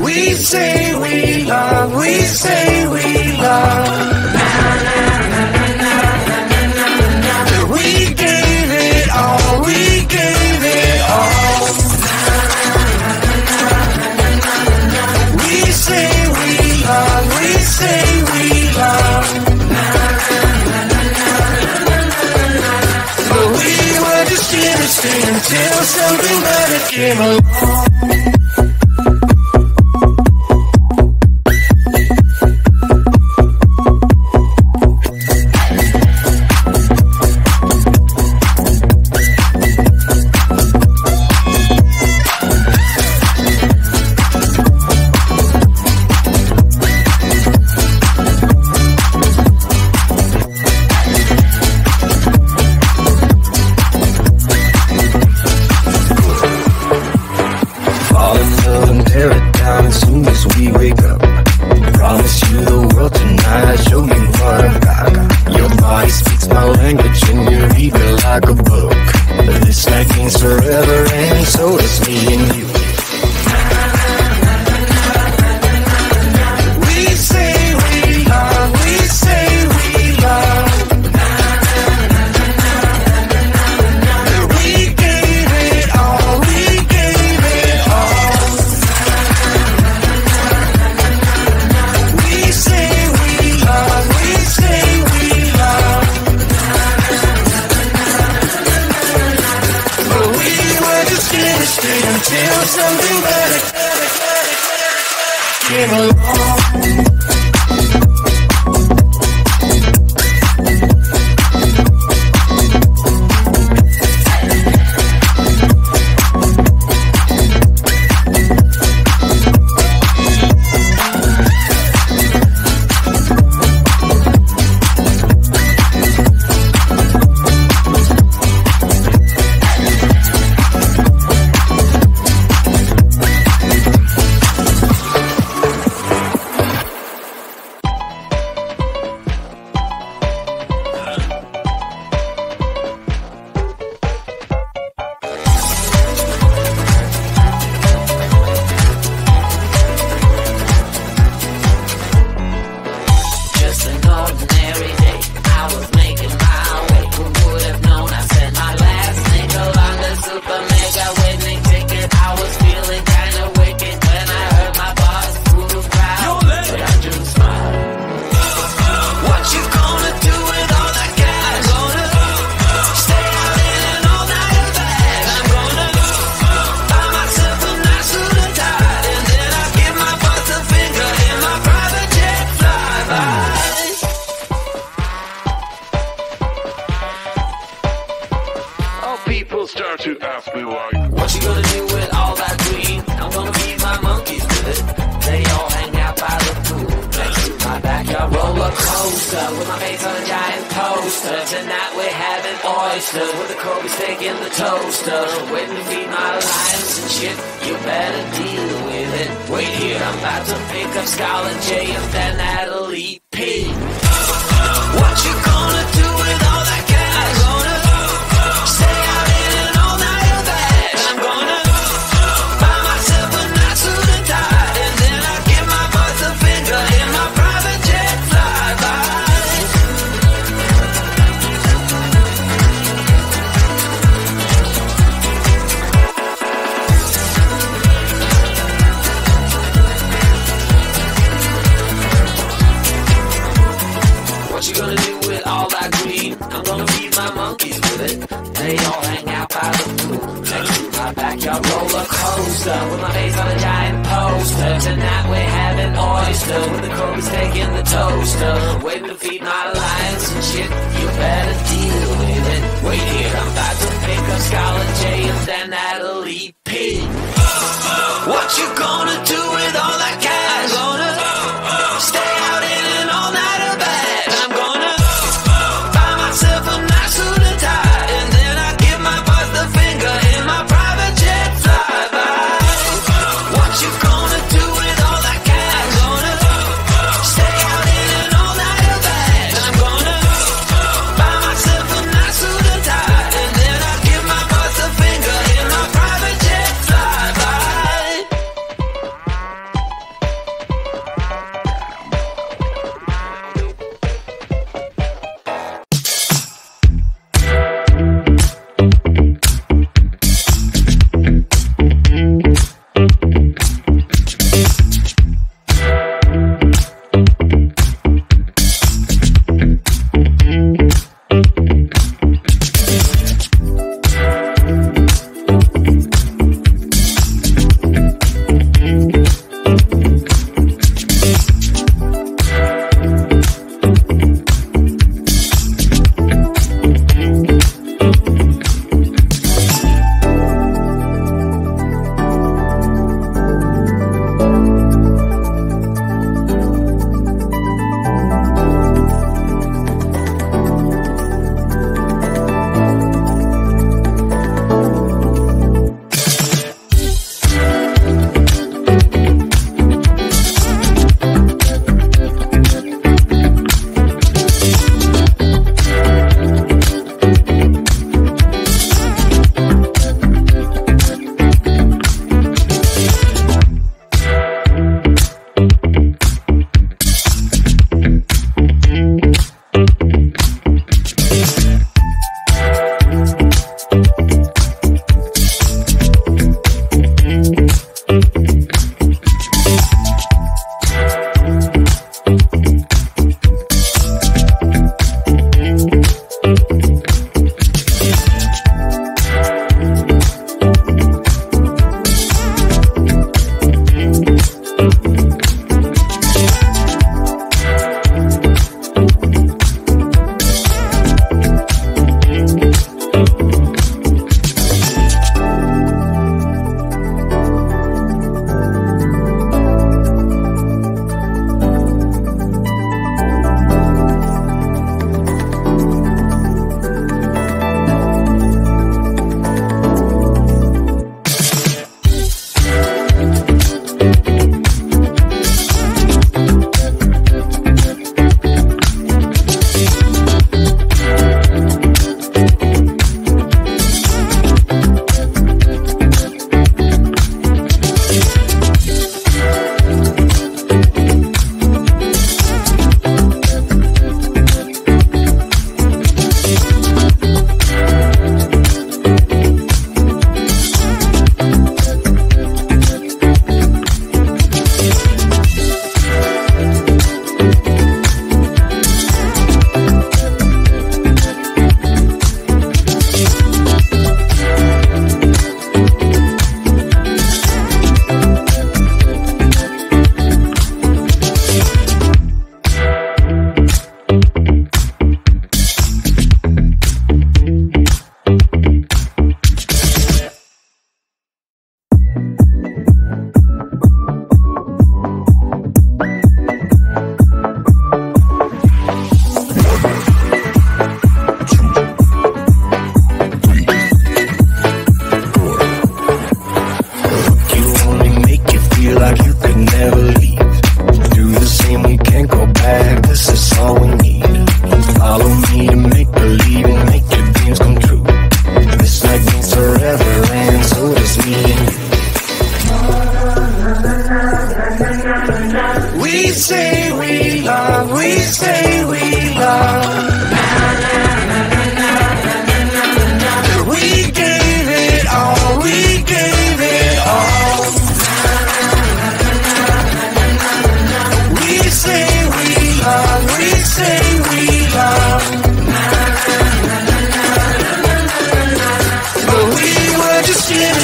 We say we love, we say we love. We gave it all, we gave it all. We say we love, we say we love. But we were just innocent until something better came along. Until something better came along. Start to ask me like, what you gonna do with all that green? I'm gonna feed my monkeys with it. They all hang out by the pool next to my backyard roller coaster with my face on a giant poster. Tonight we're having oysters with the Kobe steak in the toaster. Waiting to feed my lions and shit. You better deal with it. Wait here, I'm about to pick up Scarlett J and then Natalie P. What you gonna do with all that cash? Stay out in an all-nighter bag. I'm gonna buy myself a nice suit and tie, and then I give my boss a finger in my private jet flyby. What you gonna do with all that green? I'm gonna feed my monkeys with it. They all hang out by the pool next to my backyard roller coaster with my face on a giant poster. Tonight we're having oysters with the Kobe steak in the toaster. Waiting to feed my lions and shit. You better deal with it. Wait here, I'm about to pick up Scarlett J and then Natalie P. What you gonna do with all that cash? Gonna stay out in an all-nighter bag. I'm gonna buy myself a nice suit and tie, and then I give my boss the finger in my private jet flyby. What you gonna do with all that cash? Gonna stay out in an all-nighter bag. I'm gonna buy myself a nice suit and tie, and then I give my boss the finger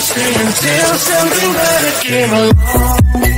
stay until something better came along.